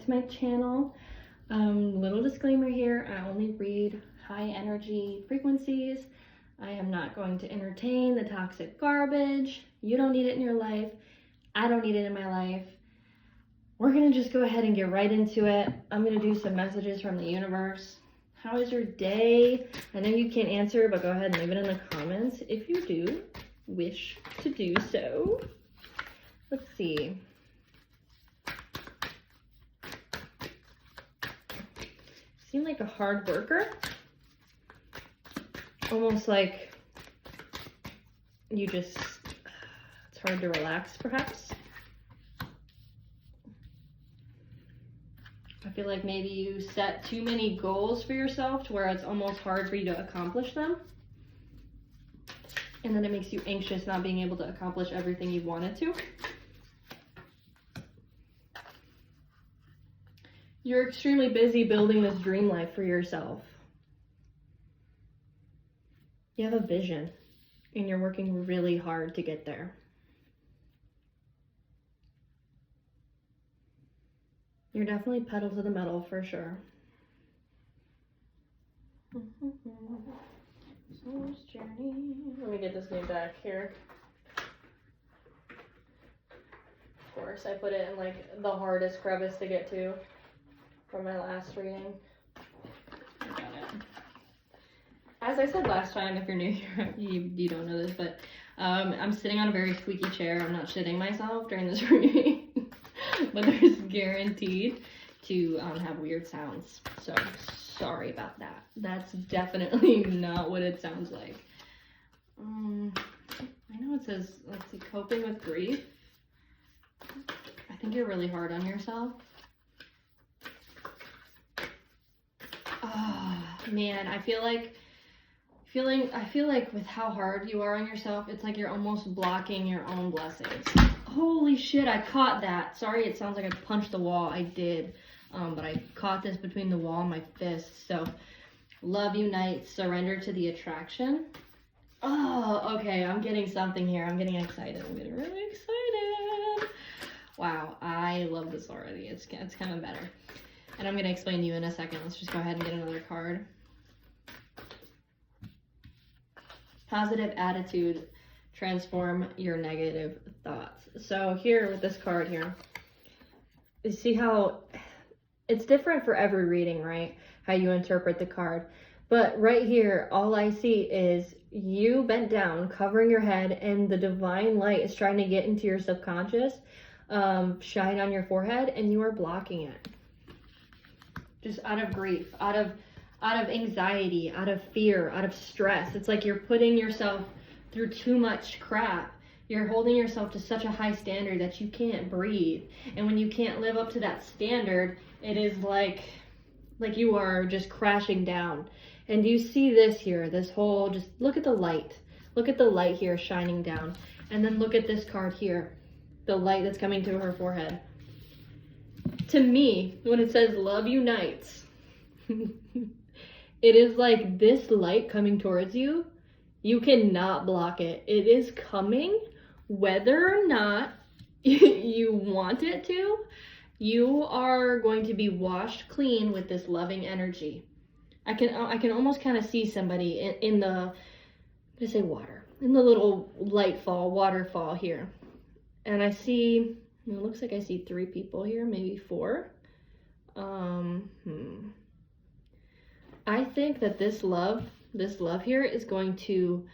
to my channel. Little disclaimer here, I only read high energy frequencies. I am not going to entertain the toxic garbage. You don't need it in your life. I don't need it in my life. We're gonna just go ahead and get right into it. I'm gonna do some messages from the universe. How is your day? I know you can't answer, but go ahead and leave it in the comments if you do wish to do so. Let's see. Seem like a hard worker. Almost like you just, it's hard to relax perhaps. I feel like maybe you set too many goals for yourself to where it's almost hard for you to accomplish them. And then it makes you anxious not being able to accomplish everything you wanted to. You're extremely busy building this dream life for yourself. You have a vision and you're working really hard to get there. You're definitely pedal to the metal for sure. Soul's journey. Let me get this game back here. Of course, I put it in like the hardest crevice to get to from my last reading. As I said last time, if you're new here, you don't know this, but I'm sitting on a very squeaky chair. I'm not shitting myself during this reading, but there's guaranteed to have weird sounds. So sorry about that. That's definitely not what it sounds like. I know it says, let's see, coping with grief. I think you're really hard on yourself. Oh man, I feel like with how hard you are on yourself, it's like you're almost blocking your own blessings. Holy shit, I caught that. Sorry, it sounds like I punched the wall. I did. But I caught this between the wall and my fist. So, love unites, surrender to the attraction. Oh, okay, I'm getting something here. I'm getting excited. I'm getting really excited. Wow, I love this already. It's kind of better. And I'm going to explain to you in a second. Let's just go ahead and get another card. Positive attitude, transform your negative thoughts. So here with this card here, you see how it's different for every reading, right? How you interpret the card. But right here, all I see is you bent down, covering your head, and the divine light is trying to get into your subconscious, shine on your forehead, and you are blocking it. Just out of grief, out of anxiety, out of fear, out of stress. It's like you're putting yourself through too much crap. You're holding yourself to such a high standard that you can't breathe. And when you can't live up to that standard, it is like you are just crashing down. And you see this here, this whole, just look at the light. Look at the light here shining down. And then look at this card here, the light that's coming to her forehead. To me, when it says love unites, it is like this light coming towards you. You cannot block it. It is coming whether or not you want it to. You are going to be washed clean with this loving energy. I can almost kind of see somebody in the, let's say water, in the little waterfall here. And I see, it looks like I see 3 people here, maybe 4. I think that this love here is going to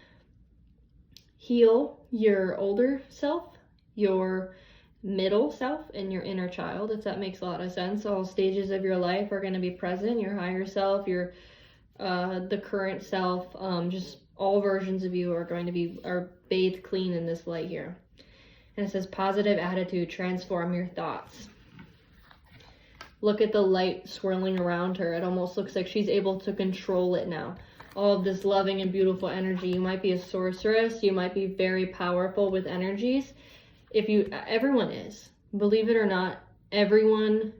heal your older self, your middle self, and your inner child, if that makes a lot of sense. All stages of your life are going to be present. Your higher self, your the current self, just all versions of you are bathed clean in this light here. And it says positive attitude, transform your thoughts. Look at the light swirling around her. It almost looks like she's able to control it now. All of this loving and beautiful energy. You might be a sorceress. You might be very powerful with energies. Everyone is. Believe it or not, everyone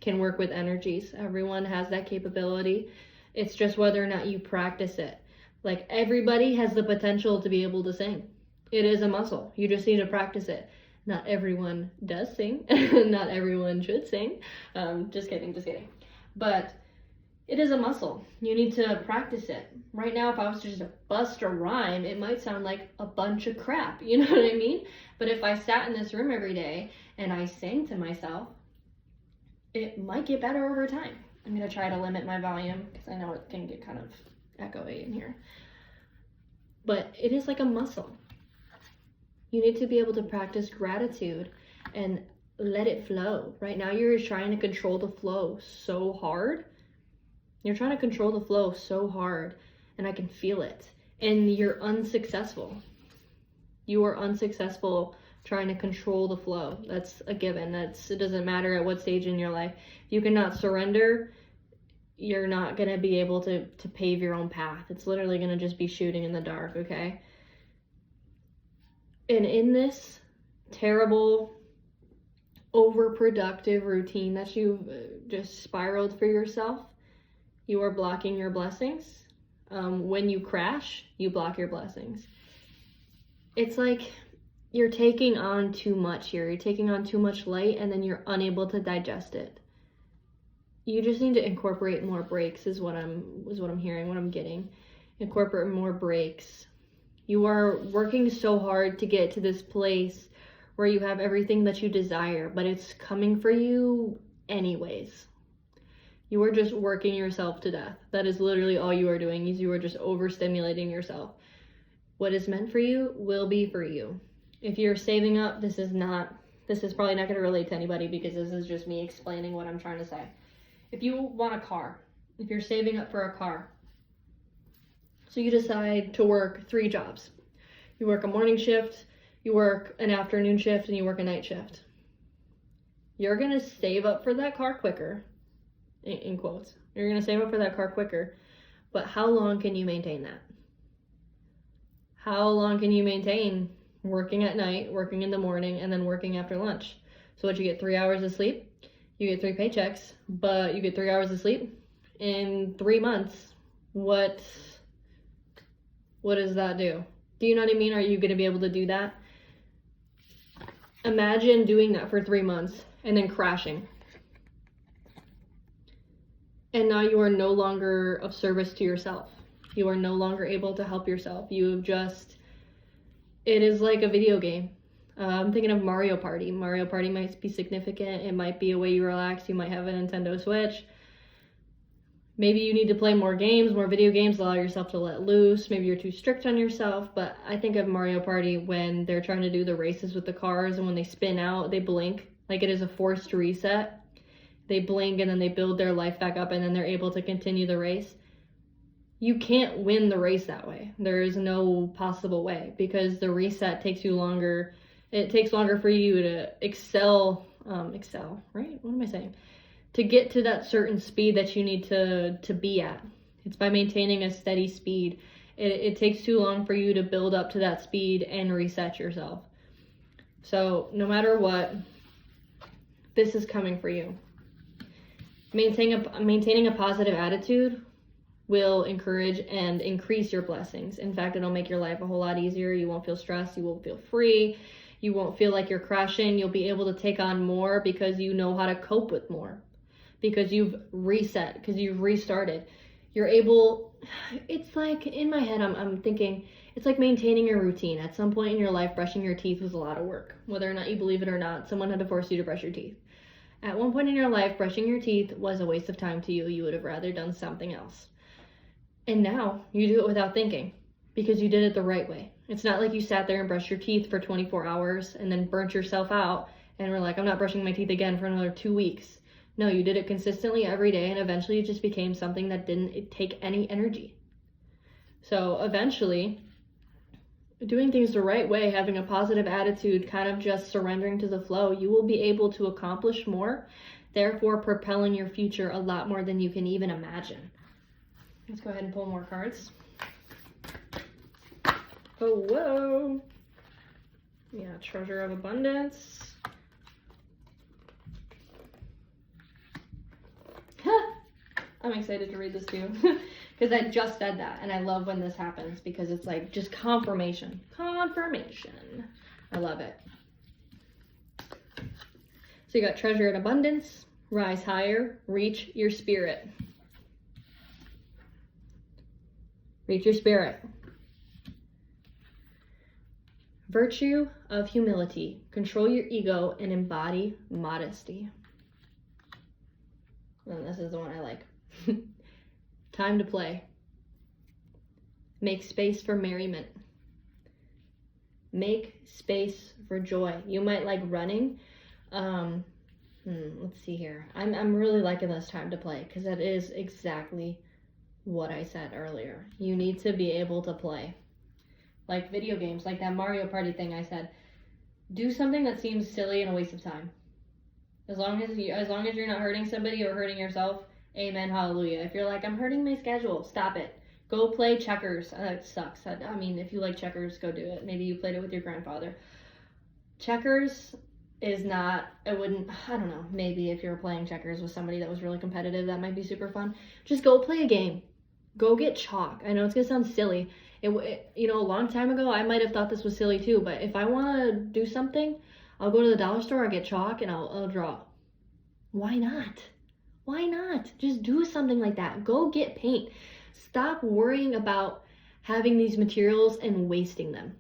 can work with energies. Everyone has that capability. It's just whether or not you practice it. Like, everybody has the potential to be able to sing. It is a muscle. You just need to practice it. Not everyone does sing. Not everyone should sing. Just kidding. But it is a muscle. You need to practice it. Right now, if I was to just bust a rhyme, it might sound like a bunch of crap. You know what I mean? But if I sat in this room every day and I sang to myself, it might get better over time. I'm going to try to limit my volume because I know it can get kind of echoey in here. But it is like a muscle. You need to be able to practice gratitude and let it flow. Right now, you're trying to control the flow so hard. You're trying to control the flow so hard, and I can feel it. And you're unsuccessful. You are unsuccessful trying to control the flow. That's a given. It doesn't matter at what stage in your life. If you cannot surrender, you're not going to be able to pave your own path. It's literally going to just be shooting in the dark, okay? And in this terrible, overproductive routine that you've just spiraled for yourself, you are blocking your blessings. When you crash, you block your blessings. It's like you're taking on too much here. You're taking on too much light, and then you're unable to digest it. You just need to incorporate more breaks is what I'm hearing, what I'm getting. Incorporate more breaks. You are working so hard to get to this place where you have everything that you desire, but it's coming for you anyways. You are just working yourself to death. That is literally all you are doing, is you are just overstimulating yourself. What is meant for you will be for you. If you're saving up, this is probably not going to relate to anybody because this is just me explaining what I'm trying to say. If you want a car, if you're saving up for a car, so you decide to work 3 jobs. You work a morning shift, you work an afternoon shift, and you work a night shift. You're going to save up for that car quicker, in quotes. You're going to save up for that car quicker, but how long can you maintain that? How long can you maintain working at night, working in the morning, and then working after lunch? So what, you get 3 hours of sleep, you get 3 paychecks, but you get 3 hours of sleep in 3 months. What does that do? Do you know what I mean? Are you going to be able to do that? Imagine doing that for 3 months and then crashing. And now you are no longer of service to yourself. You are no longer able to help yourself. It is like a video game. I'm thinking of Mario Party. Mario Party might be significant. It might be a way you relax. You might have a Nintendo Switch. Maybe you need to play more games, more video games, allow yourself to let loose. Maybe you're too strict on yourself, but I think of Mario Party when they're trying to do the races with the cars, and when they spin out, they blink, like it is a forced reset. They blink and then they build their life back up, and then they're able to continue the race. You can't win the race that way. There is no possible way, because the reset takes you longer. It takes longer for you to excel, right? What am I saying? To get to that certain speed that you need to be at. It's by maintaining a steady speed. It takes too long for you to build up to that speed and reset yourself. So no matter what, this is coming for you. Maintaining a positive attitude will encourage and increase your blessings. In fact, it'll make your life a whole lot easier. You won't feel stressed. You won't feel free. You won't feel like you're crashing. You'll be able to take on more because you know how to cope with more. Because you've reset, because you've restarted. You're able, it's like, in my head, I'm thinking, it's like maintaining a routine. At some point in your life, brushing your teeth was a lot of work. Whether or not you believe it or not, someone had to force you to brush your teeth. At one point in your life, brushing your teeth was a waste of time to you. You would have rather done something else. And now, you do it without thinking, because you did it the right way. It's not like you sat there and brushed your teeth for 24 hours and then burnt yourself out and were like, I'm not brushing my teeth again for another 2 weeks. No, you did it consistently every day, and eventually it just became something that didn't take any energy. So eventually, doing things the right way, having a positive attitude, kind of just surrendering to the flow, you will be able to accomplish more, therefore propelling your future a lot more than you can even imagine. Let's go ahead and pull more cards. Oh, whoa. Yeah, Treasure of Abundance. I'm excited to read this too, because I just said that, and I love when this happens, because it's like just confirmation. I love it. So you got treasure and abundance, rise higher, reach your spirit. Reach your spirit. Virtue of humility. Control your ego and embody modesty. And this is the one I like. Time to play. Make space for merriment. Make space for joy. You might like running. Let's see here. I'm really liking this time to play because that is exactly what I said earlier. You need to be able to play. Like video games, like that Mario Party thing I said. Do something that seems silly and a waste of time. As long as you're not hurting somebody or hurting yourself, amen, hallelujah. If you're like, I'm hurting my schedule, stop it. Go play checkers. It sucks. I mean, if you like checkers, go do it. Maybe you played it with your grandfather. Checkers is not, I don't know, maybe if you're playing checkers with somebody that was really competitive, that might be super fun. Just go play a game. Go get chalk. I know it's gonna sound silly. A long time ago, I might have thought this was silly too, but if I want to do something, I'll go to the dollar store, I'll get chalk, and I'll draw. Why not? Why not? Just do something like that. Go get paint. Stop worrying about having these materials and wasting them.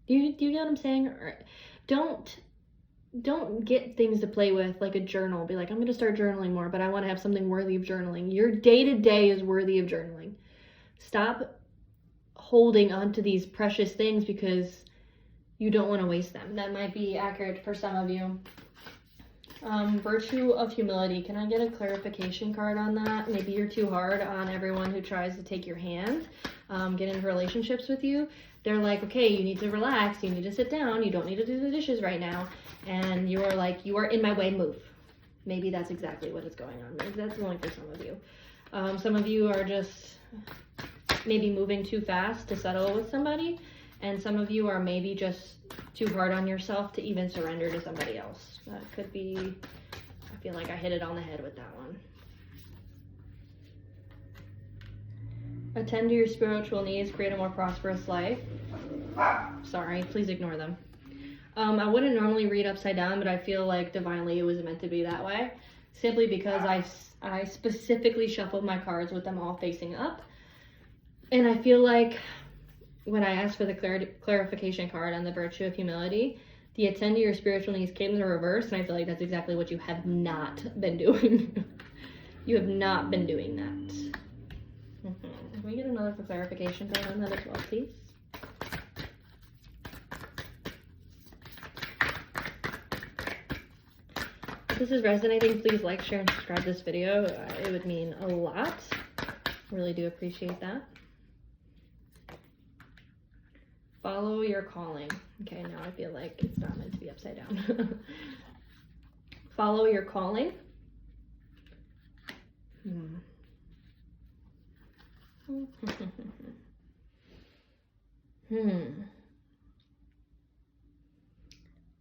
Do you get what I'm saying? Or don't get things to play with like a journal. Be like, I'm going to start journaling more, but I want to have something worthy of journaling. Your day-to-day is worthy of journaling. Stop holding on to these precious things because you don't want to waste them. That might be accurate for some of you. Virtue of humility. Can I get a clarification card on that? Maybe you're too hard on everyone who tries to take your hand, get into relationships with you. They're like, okay, you need to relax, you need to sit down, you don't need to do the dishes right now. And you are like, you are in my way, move. Maybe that's exactly what is going on. Maybe that's only for some of you. Some of you are just maybe moving too fast to settle with somebody. And some of you are maybe just too hard on yourself to even surrender to somebody else. That could be, I feel like I hit it on the head with that one. Attend to your spiritual needs, create a more prosperous life. Sorry, please ignore them. I wouldn't normally read upside down, but I feel like divinely it was meant to be that way. Simply because I specifically shuffled my cards with them all facing up. And I feel like when I asked for the clarification card on the virtue of humility, the attend to your spiritual needs came in the reverse, and I feel like that's exactly what you have not been doing. You have not been doing that. Can we get another clarification card on that as well, please? If this is resonating, please like, share, and subscribe to this video. It would mean a lot. Really do appreciate that. Follow your calling. Okay, now I feel like it's not meant to be upside down. Follow your calling.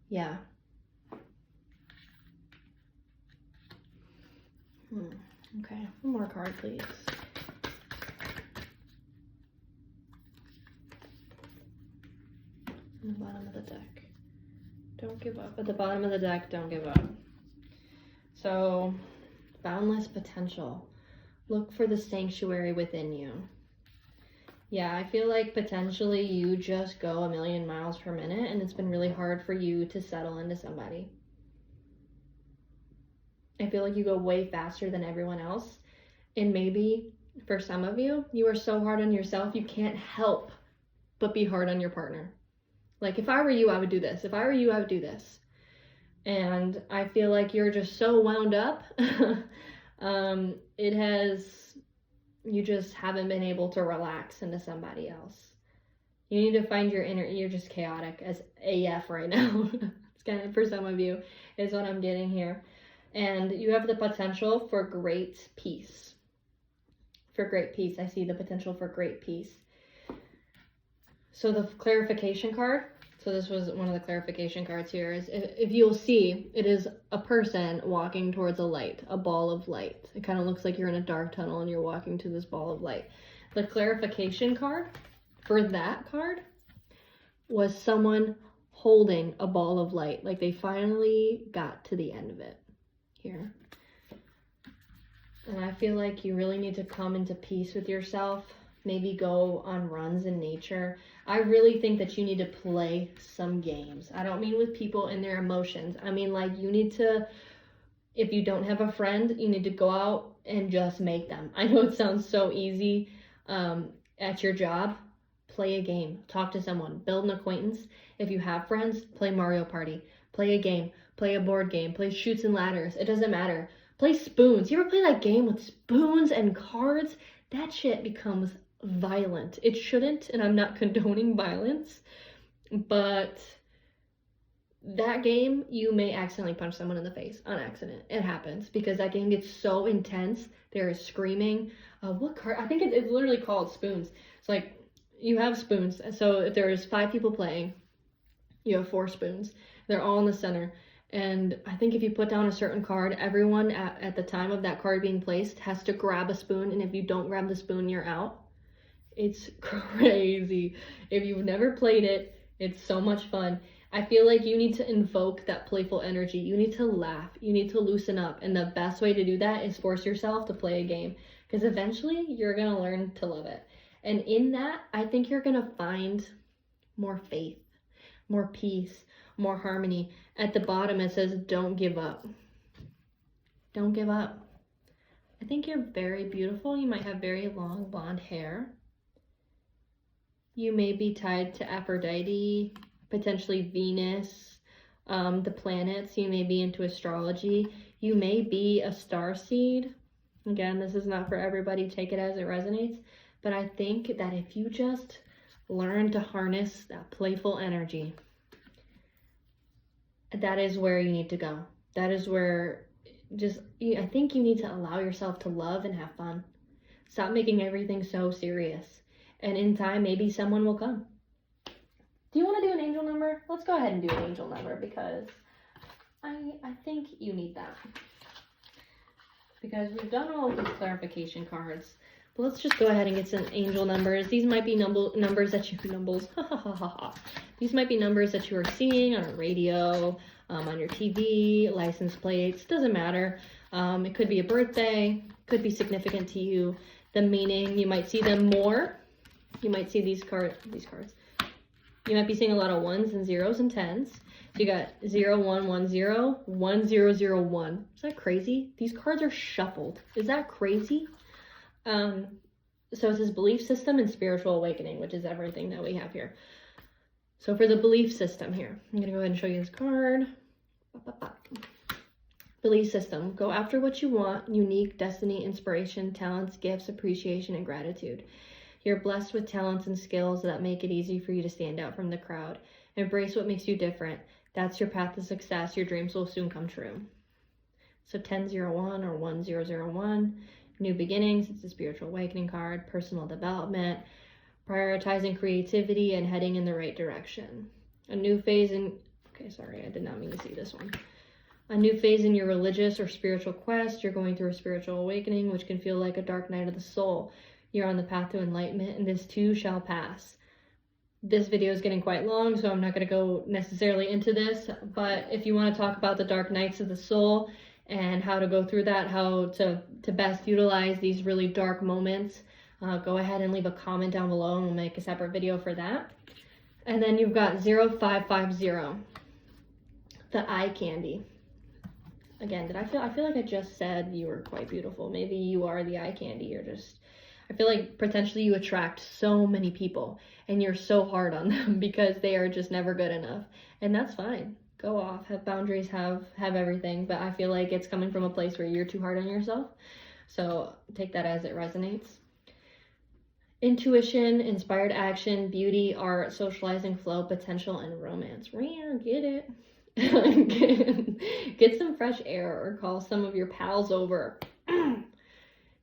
Yeah. Okay, one more card, please. On the bottom of the deck. Don't give up. At the bottom of the deck, don't give up. So, boundless potential. Look for the sanctuary within you. Yeah, I feel like potentially you just go 1,000,000 miles per minute and it's been really hard for you to settle into somebody. I feel like you go way faster than everyone else. And maybe for some of you, you are so hard on yourself, you can't help but be hard on your partner. Like, if I were you, I would do this. If I were you, I would do this. And I feel like you're just so wound up. You just haven't been able to relax into somebody else. You need to find your inner, you're just chaotic as AF right now. It's kind of, for some of you, is what I'm getting here. And you have the potential for great peace. For great peace. I see the potential for great peace. So the clarification card, so this was one of the clarification cards here, is if you'll see, it is a person walking towards a light, a ball of light. It kind of looks like you're in a dark tunnel and you're walking to this ball of light. The clarification card for that card was someone holding a ball of light. Like they finally got to the end of it here. And I feel like you really need to come into peace with yourself. Maybe go on runs in nature. I really think that you need to play some games. I don't mean with people and their emotions. I mean, like, you need to, if you don't have a friend, you need to go out and just make them. I know it sounds so easy. At your job, play a game, talk to someone, build an acquaintance. If you have friends, play Mario Party, play a game, play a board game, play Chutes and Ladders. It doesn't matter. Play spoons. You ever play that game with spoons and cards? That shit becomes violent. It shouldn't, and I'm not condoning violence, but that game, you may accidentally punch someone in the face on accident. It happens because that game gets so intense. There is screaming. What card? I think it's literally called spoons. It's like you have spoons. So if there's 5 people playing, you have 4 spoons. They're all in the center. And I think if you put down a certain card, everyone at the time of that card being placed has to grab a spoon. And if you don't grab the spoon, you're out. It's crazy. If you've never played it, it's so much fun. I feel like you need to invoke that playful energy. You need to laugh. You need to loosen up. And the best way to do that is force yourself to play a game. Because eventually, you're going to learn to love it. And in that, I think you're going to find more faith, more peace, more harmony. At the bottom, it says, don't give up. Don't give up. I think you're very beautiful. You might have very long blonde hair. You may be tied to Aphrodite, potentially Venus, the planets. You may be into astrology. You may be a star seed. Again, this is not for everybody. Take it as it resonates. But I think that if you just learn to harness that playful energy, that is where you need to go. That is where I think you need to allow yourself to love and have fun. Stop making everything so serious. And in time, maybe someone will come. Do you want to do an angel number? Let's go ahead and do an angel number because I think you need that. Because we've done all of these clarification cards. But let's just go ahead and get some angel numbers. These might be numbers that you... These might be numbers that you are seeing on a radio, on your TV, license plates. Doesn't matter. It could be a birthday. Could be significant to you. The meaning, you might see them more. You might see these cards. You might be seeing a lot of 1s and 0s and 10s. So you got 0110, 1001. Is that crazy? These cards are shuffled. Is that crazy? So it says belief system and spiritual awakening, which is everything that we have here. So for the belief system here, I'm going to go ahead and show you this card. Belief system. Go after what you want. Unique, destiny, inspiration, talents, gifts, appreciation, and gratitude. You're blessed with talents and skills that make it easy for you to stand out from the crowd. Embrace what makes you different. That's your path to success. Your dreams will soon come true. So 1001 or 1001. New beginnings. It's a spiritual awakening card. Personal development. Prioritizing creativity and heading in the right direction. A new phase in... Okay, sorry, I did not mean to see this one. A new phase in your religious or spiritual quest. You're going through a spiritual awakening, which can feel like a dark night of the soul. You're on the path to enlightenment, and this too shall pass. This video is getting quite long, so I'm not going to go necessarily into this, but if you want to talk about the dark nights of the soul and how to go through that, how to best utilize these really dark moments, go ahead and leave a comment down below, and we'll make a separate video for that. And then you've got 0550, the eye candy. Again, I feel like I just said you were quite beautiful. Maybe you are the eye candy. You're just... I feel like potentially you attract so many people and you're so hard on them because they are just never good enough. And that's fine. Go off, have boundaries, have everything. But I feel like it's coming from a place where you're too hard on yourself. So take that as it resonates. Intuition, inspired action, beauty, art, socializing, flow, potential, and romance. Get it. Get some fresh air or call some of your pals over.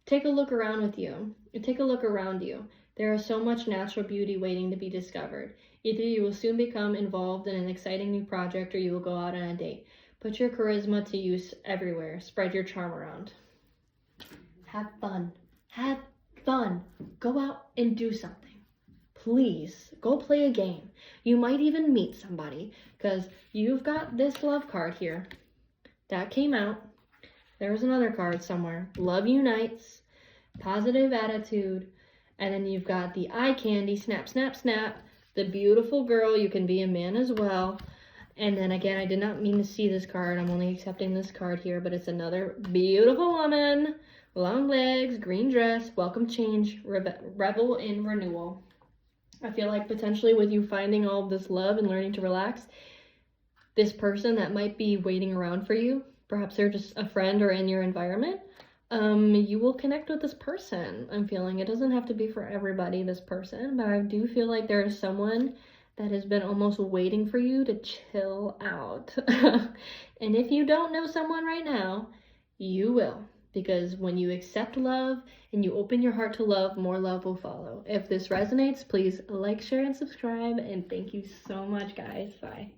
Take a look around with you. Take a look around you. There is so much natural beauty waiting to be discovered. Either you will soon become involved in an exciting new project or you will go out on a date. Put your charisma to use everywhere. Spread your charm around. Have fun. Have fun. Go out and do something. please go play a game. You might even meet somebody, because you've got this love card here. That came out. There's another card somewhere. Love unites, positive attitude, and then you've got the eye candy, snap, snap, snap, the beautiful girl. You can be a man as well. And then again, I did not mean to see this card. I'm only accepting this card here, but it's another beautiful woman. Long legs, green dress, welcome change, revel in renewal. I feel like potentially with you finding all of this love and learning to relax, this person that might be waiting around for you, perhaps they're just a friend or in your environment, you will connect with this person. I'm feeling it doesn't have to be for everybody, this person, but I do feel like there is someone that has been almost waiting for you to chill out. And if you don't know someone right now, you will. Because when you accept love and you open your heart to love, more love will follow. If this resonates, please like, share, and subscribe. And thank you so much, guys. Bye.